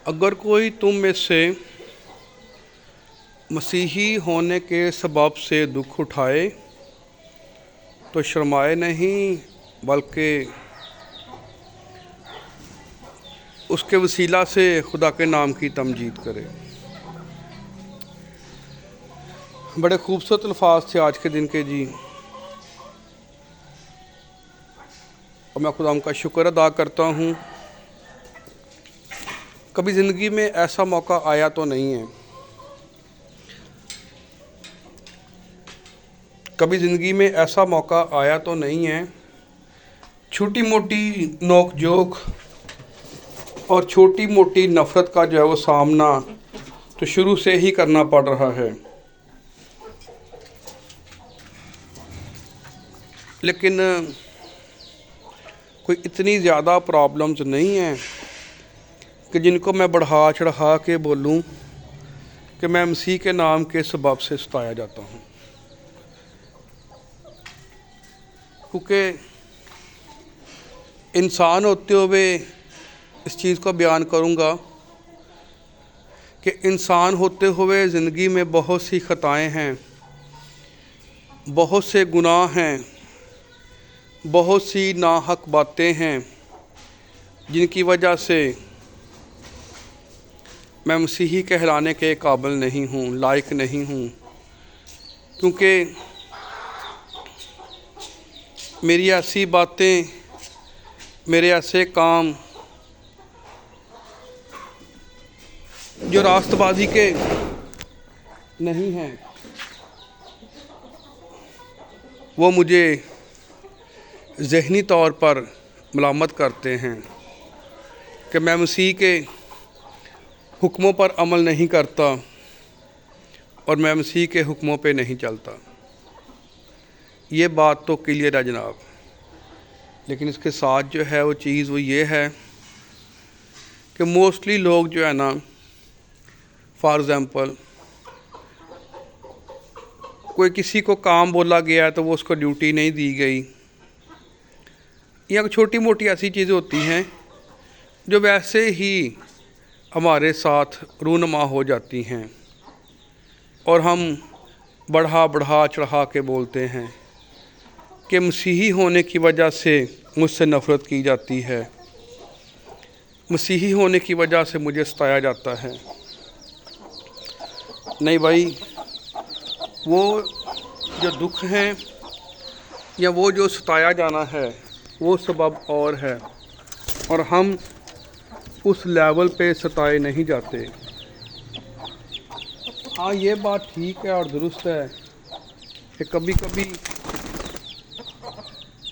अगर कोई तुम में से मसीही होने के सबब से दुख उठाए तो शर्माए नहीं, बल्कि उसके वसीला से खुदा के नाम की तमजीद करे। बड़े खूबसूरत अल्फाज थे आज के दिन के जी, और मैं खुदा का शुक्र अदा करता हूँ। कभी ज़िंदगी में ऐसा मौका आया तो नहीं है, कभी ज़िंदगी में ऐसा मौका आया तो नहीं है, छोटी मोटी नोक झोंक और छोटी मोटी नफ़रत का जो है वो सामना तो शुरू से ही करना पड़ रहा है। लेकिन कोई इतनी ज़्यादा प्रॉब्लम्स नहीं हैं कि जिनको मैं बढ़ा चढ़ा के बोलूं कि मैं मसीह के नाम के सबब से सताया जाता हूं। क्योंकि इंसान होते हुए इस चीज़ को बयान करूंगा कि इंसान होते हुए ज़िंदगी में बहुत सी ख़ताएं हैं, बहुत से गुनाह हैं, बहुत सी नाहक बातें हैं, जिनकी वजह से मैं मसीही कहलाने के काबिल नहीं हूँ, लायक नहीं हूँ। क्योंकि मेरी ऐसी बातें, मेरे ऐसे काम जो रास्तबाजी के नहीं हैं, वो मुझे ज़हनी तौर पर मलामत करते हैं कि मैं मसीह के हुक्मों पर अमल नहीं करता और मैं मसीह के हुक्मों पे नहीं चलता। ये बात तो क्लियर है जनाब। लेकिन इसके साथ जो है वो चीज़ वो ये है कि मोस्टली लोग जो है ना, फॉर एग्ज़ाम्पल कोई किसी को काम बोला गया तो वो उसको ड्यूटी नहीं दी गई, या छोटी मोटी ऐसी चीज़ें होती हैं जो वैसे ही हमारे साथ रूनमा हो जाती हैं और हम बढ़ा चढ़ा के बोलते हैं कि मसीही होने की वजह से मुझसे नफ़रत की जाती है, मसीही होने की वजह से मुझे सताया जाता है। नहीं भाई, वो जो दुख हैं या वो जो सताया जाना है वो सबब और है, और हम उस लेवल पे सताए नहीं जाते। हाँ, ये बात ठीक है और दुरुस्त है कि कभी कभी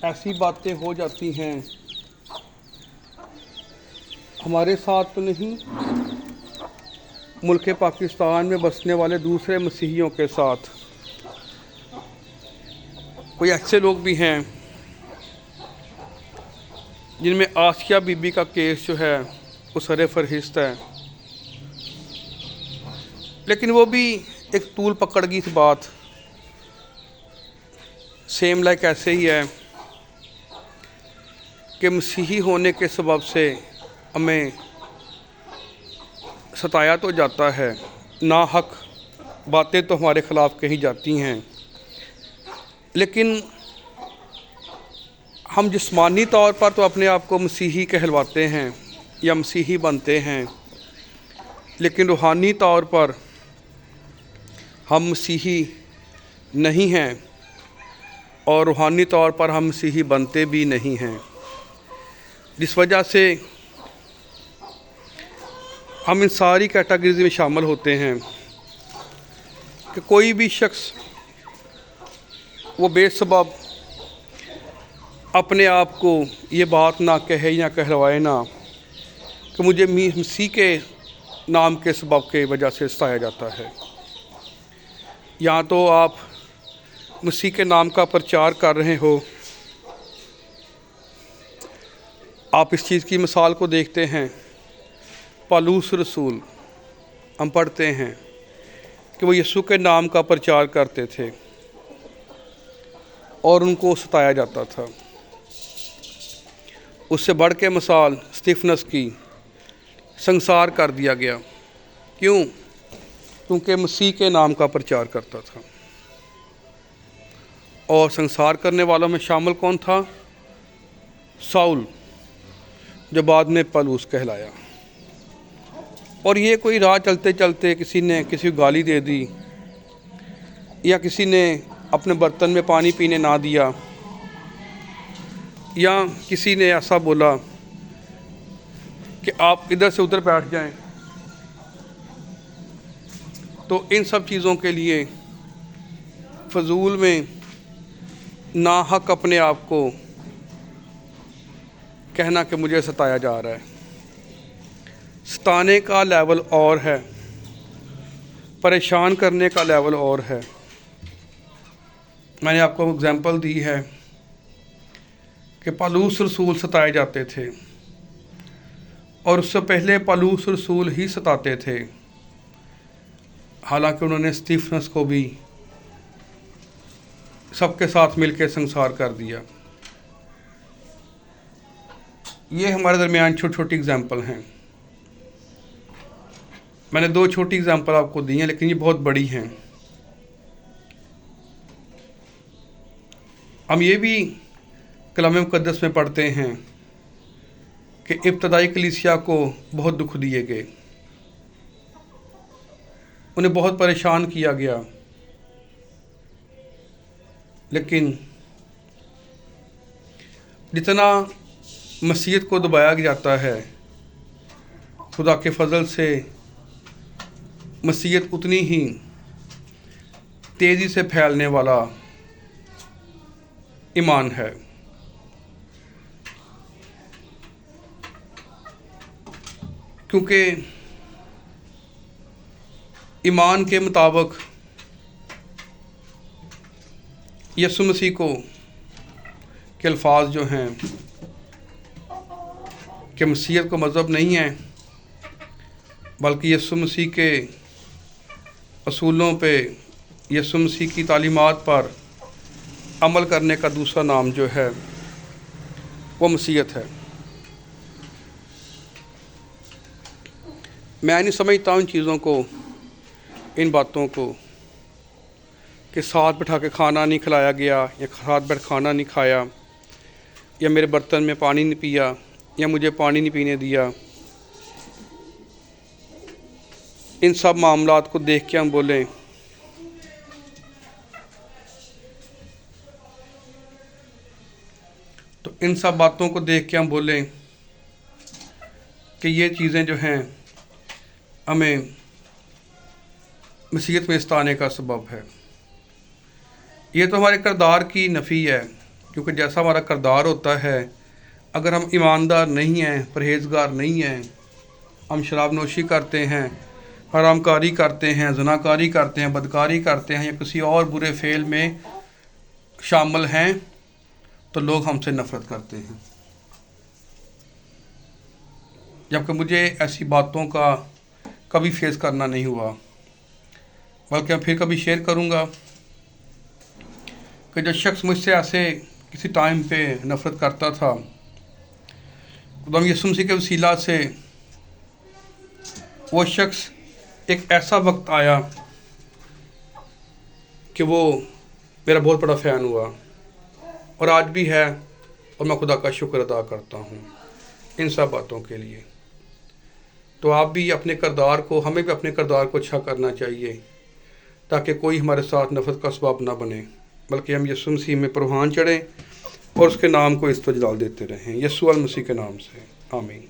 ऐसी बातें हो जाती हैं हमारे साथ तो नहीं, मुल्क पाकिस्तान में बसने वाले दूसरे मसीहियों के साथ। कोई ऐसे लोग भी हैं जिनमें आसिया बीबी का केस जो है वो सरे फहरिस्त है, लेकिन वो भी एक तूल पकड़ की बात सेम लाइक ऐसे ही है कि मसीही होने के सबब से हमें सताया तो जाता है, नाहक बातें तो हमारे ख़िलाफ़ कही जाती हैं, लेकिन हम जिस्मानी तौर पर तो अपने आप को मसीही कहलवाते हैं या मसीही बनते हैं, लेकिन रूहानी तौर पर हम मसीही नहीं हैं और रूहानी तौर पर हम मसीही बनते भी नहीं हैं। जिस वजह से हम इन सारी कैटेगरीज में शामिल होते हैं कि कोई भी शख्स वो बेसबब अपने आप को ये बात ना कहे या कहलवाए ना कि मुझे मसीह के नाम के सबब के वजह से सताया जाता है। या तो आप मसीह के नाम का प्रचार कर रहे हो, आप इस चीज़ की मिसाल को देखते हैं, पौलुस रसूल हम पढ़ते हैं कि वो यीशु के नाम का प्रचार करते थे और उनको सताया जाता था। उससे बढ़ के मिसाल स्तिफनस की संसार कर दिया गया। क्यों? क्योंकि मसीह के नाम का प्रचार करता था। और संसार करने वालों में शामिल कौन था? साउल, जो बाद में पौलुस कहलाया। और ये कोई राह चलते चलते किसी ने किसी को गाली दे दी, या किसी ने अपने बर्तन में पानी पीने ना दिया, या किसी ने ऐसा बोला कि आप इधर से उधर बैठ जाएं, तो इन सब चीज़ों के लिए फजूल में नाहक अपने आप को कहना कि मुझे सताया जा रहा है। सताने का लेवल और है, परेशान करने का लेवल और है। मैंने आपको एग्जांपल दी है कि पौलुस रसूल सताए जाते थे, और उससे पहले पौलुस रसूल ही सताते थे, हालांकि उन्होंने स्टीफनस को भी सबके साथ मिलकर संसार कर दिया। ये हमारे दरमियान छोटी छोटी एग्जांपल हैं। मैंने 2 छोटी एग्जांपल आपको दी हैं, लेकिन ये बहुत बड़ी हैं। हम ये भी कलाम मुक़द्दस में पढ़ते हैं कि इब्तदाई कलीसिया को बहुत दुख दिए गए, उन्हें बहुत परेशान किया गया, लेकिन जितना मसीहत को दबाया जाता है, खुदा के फजल से मसीहत उतनी ही तेज़ी से फैलने वाला ईमान है। क्योंकि ईमान के मुताबिक यीशु मसीह को के अल्फाज जो हैं कि मसीहत को मज़हब नहीं है, बल्कि यीशु मसीह के असूलों पे, यीशु मसीह की तालीमात पर अमल करने का दूसरा नाम जो है वो मसीहत है। मैं नहीं समझता इन चीज़ों को, इन बातों को, कि साथ बैठा के खाना नहीं खिलाया गया, या साथ बैठ खाना नहीं खाया, या मेरे बर्तन में पानी नहीं पिया, या मुझे पानी नहीं पीने दिया। इन सब मामलात को देख के हम बोलें तो इन सब बातों को देख के हम बोलें कि ये चीज़ें जो हैं हमें मसीहत में सताने का सबब है। ये तो हमारे किरदार की नफ़ी है, क्योंकि जैसा हमारा किरदार होता है, अगर हम ईमानदार नहीं हैं, परहेज़गार नहीं हैं, हम शराब नोशी करते हैं, हरामकारी करते हैं, ज़नाकारी करते हैं, बदकारी करते हैं, या किसी और बुरे फेल में शामिल हैं, तो लोग हमसे नफ़रत करते हैं। जबकि मुझे ऐसी बातों का कभी फेस करना नहीं हुआ, बल्कि मैं फिर कभी शेयर करूँगा कि जो शख्स मुझसे ऐसे किसी टाइम पे नफ़रत करता था, खुदा यीशु मसीह के वसीला से वो शख्स एक ऐसा वक्त आया कि वो मेरा बहुत बड़ा फ़ैन हुआ, और आज भी है, और मैं खुदा का शुक्र अदा करता हूँ इन सब बातों के लिए। तो आप भी अपने किरदार को, हमें भी अपने किरदार को अच्छा करना चाहिए, ताकि कोई हमारे साथ नफ़रत का सबब ना बने, बल्कि हम यीशु मसीह में परवान चढ़ें और उसके नाम को इज़्ज़त व जलाल देते रहें। यीशु मसीह के नाम से आमीन।